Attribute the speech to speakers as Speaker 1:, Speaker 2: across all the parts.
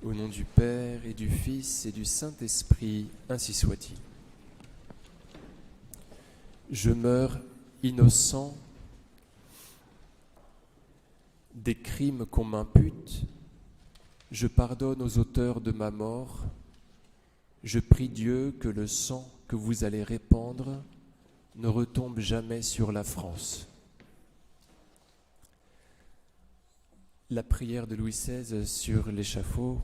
Speaker 1: Au nom du Père et du Fils et du Saint-Esprit, ainsi soit-il. Je meurs innocent des crimes qu'on m'impute. Je pardonne aux auteurs de ma mort. Je prie Dieu que le sang que vous allez répandre ne retombe jamais sur la France. La prière de Louis XVI sur l'échafaud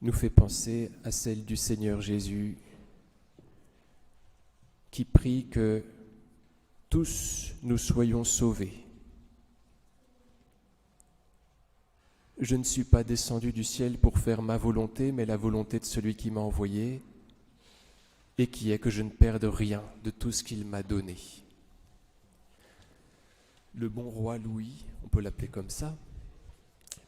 Speaker 1: nous fait penser à celle du Seigneur Jésus qui prie que tous nous soyons sauvés. Je ne suis pas descendu du ciel pour faire ma volonté, mais la volonté de celui qui m'a envoyé, et qui est que je ne perde rien de tout ce qu'il m'a donné. Le bon roi Louis, on peut l'appeler comme ça,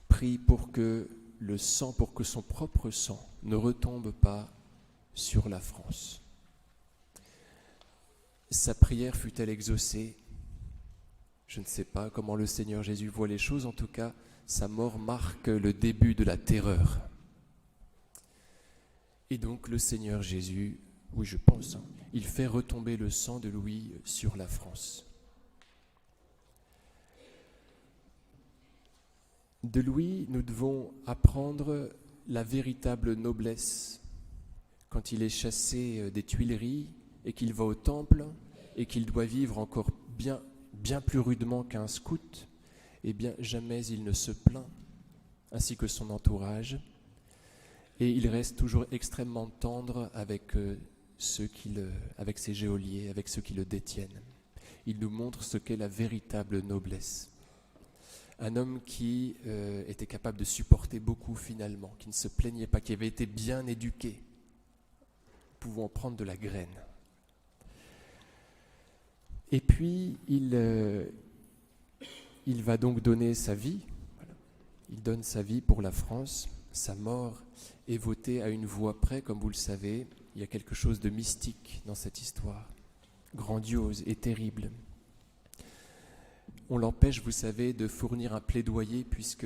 Speaker 1: prie pour que le sang, pour que son propre sang ne retombe pas sur la France. Sa prière fut-elle exaucée? Je ne sais pas comment le Seigneur Jésus voit les choses, en tout cas, sa mort marque le début de la terreur. Et donc le Seigneur Jésus, oui je pense, il fait retomber le sang de Louis sur la France. De Louis, nous devons apprendre la véritable noblesse. Quand il est chassé des Tuileries et qu'il va au temple et qu'il doit vivre encore bien plus rudement qu'un scout, eh bien jamais il ne se plaint, ainsi que son entourage, et il reste toujours extrêmement tendre avec avec ses geôliers, avec ceux qui le détiennent. Il nous montre ce qu'est la véritable noblesse. Un homme qui était capable de supporter beaucoup finalement, qui ne se plaignait pas, qui avait été bien éduqué, pouvant prendre de la graine. Et puis, il va donc donner sa vie. Voilà. Il donne sa vie pour la France. Sa mort est votée à une voix près, comme vous le savez. Il y a quelque chose de mystique dans cette histoire, grandiose et terrible. On l'empêche, vous savez, de fournir un plaidoyer puisque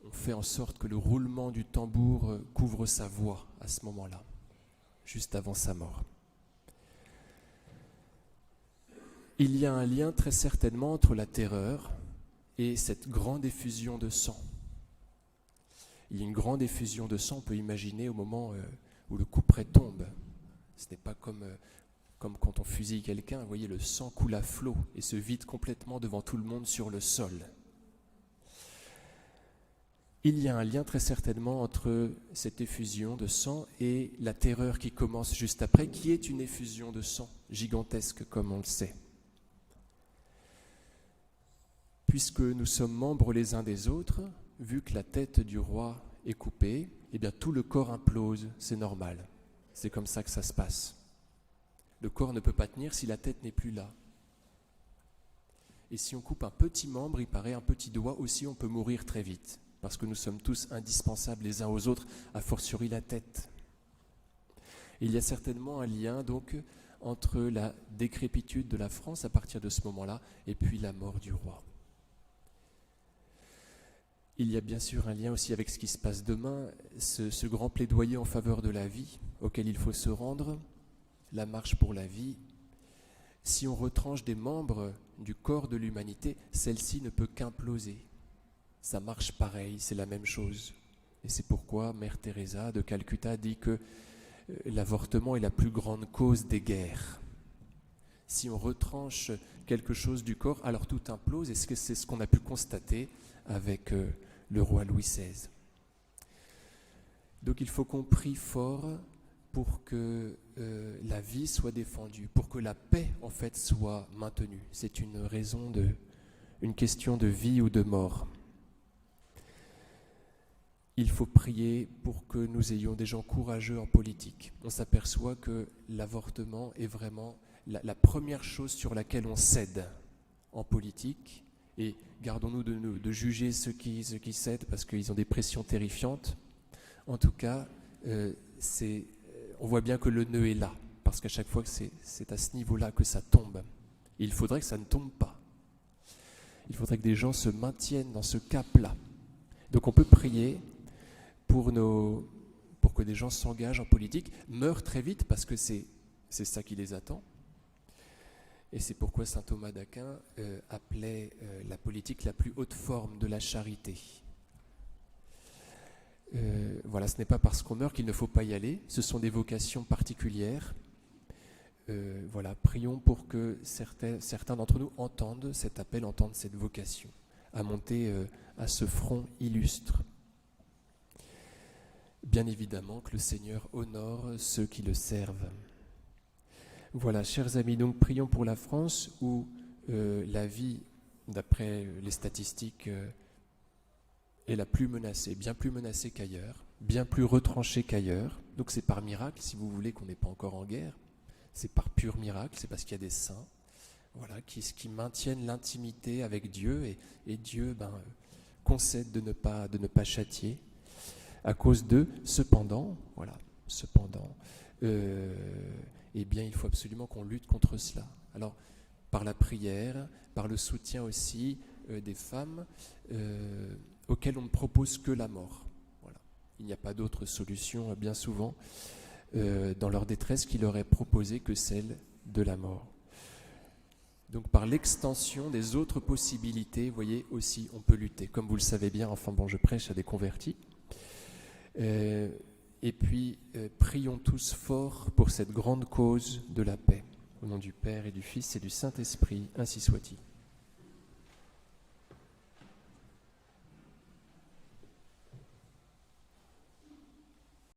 Speaker 1: on fait en sorte que le roulement du tambour couvre sa voix à ce moment-là, juste avant sa mort. Il y a un lien très certainement entre la terreur et cette grande effusion de sang. Il y a une grande effusion de sang, on peut imaginer au moment où le couperet tombe. Ce n'est pas comme quand on fusille quelqu'un, vous voyez, le sang coule à flot et se vide complètement devant tout le monde sur le sol. Il y a un lien très certainement entre cette effusion de sang et la terreur qui commence juste après, qui est une effusion de sang gigantesque, comme on le sait. Puisque nous sommes membres les uns des autres, vu que la tête du roi est coupée, eh bien tout le corps implose, c'est normal. C'est comme ça que ça se passe. Le corps ne peut pas tenir si la tête n'est plus là. Et si on coupe un petit membre, il paraît un petit doigt aussi, on peut mourir très vite, parce que nous sommes tous indispensables les uns aux autres, a fortiori la tête. Et il y a certainement un lien donc entre la décrépitude de la France à partir de ce moment-là et puis la mort du roi. Il y a bien sûr un lien aussi avec ce qui se passe demain, ce grand plaidoyer en faveur de la vie auquel il faut se rendre, la marche pour la vie. Si on retranche des membres du corps de l'humanité, celle-ci ne peut qu'imploser. Ça marche pareil, c'est la même chose. Et c'est pourquoi Mère Teresa de Calcutta dit que l'avortement est la plus grande cause des guerres. Si on retranche quelque chose du corps, alors tout implose, et c'est ce qu'on a pu constater avec le roi Louis XVI. Donc il faut qu'on prie fort pour que la vie soit défendue, pour que la paix en fait soit maintenue. C'est une question de vie ou de mort. Il faut prier pour que nous ayons des gens courageux en politique. On s'aperçoit que l'avortement est vraiment la première chose sur laquelle on cède en politique. Et gardons-nous de juger ceux qui cèdent parce qu'ils ont des pressions terrifiantes. En tout cas, on voit bien que le nœud est là, parce qu'à chaque fois que c'est à ce niveau-là que ça tombe. Et il faudrait que ça ne tombe pas. Il faudrait que des gens se maintiennent dans ce cap-là. Donc on peut prier pour que des gens s'engagent en politique, meurent très vite parce que c'est ça qui les attend. Et c'est pourquoi saint Thomas d'Aquin appelait la politique la plus haute forme de la charité. Voilà, ce n'est pas parce qu'on meurt qu'il ne faut pas y aller, ce sont des vocations particulières. Voilà, prions pour que certains d'entre nous entendent cet appel, entendent cette vocation, à monter à ce front illustre. Bien évidemment que le Seigneur honore ceux qui le servent. Voilà, chers amis, donc prions pour la France où la vie, d'après les statistiques, est la plus menacée, bien plus menacée qu'ailleurs, bien plus retranchée qu'ailleurs. Donc c'est par miracle, si vous voulez, qu'on n'est pas encore en guerre. C'est par pur miracle, c'est parce qu'il y a des saints, voilà, qui maintiennent l'intimité avec Dieu et Dieu concède de ne pas châtier à cause d'eux. Cependant, eh bien, il faut absolument qu'on lutte contre cela. Alors, par la prière, par le soutien aussi des femmes auxquelles on ne propose que la mort. Voilà. Il n'y a pas d'autre solution, bien souvent, dans leur détresse, qui leur est proposée que celle de la mort. Donc, par l'extension des autres possibilités, vous voyez, aussi, on peut lutter. Comme vous le savez bien, enfin bon, je prêche à des convertis. Et puis, prions tous fort pour cette grande cause de la paix. Au nom du Père et du Fils et du Saint-Esprit, ainsi soit-il.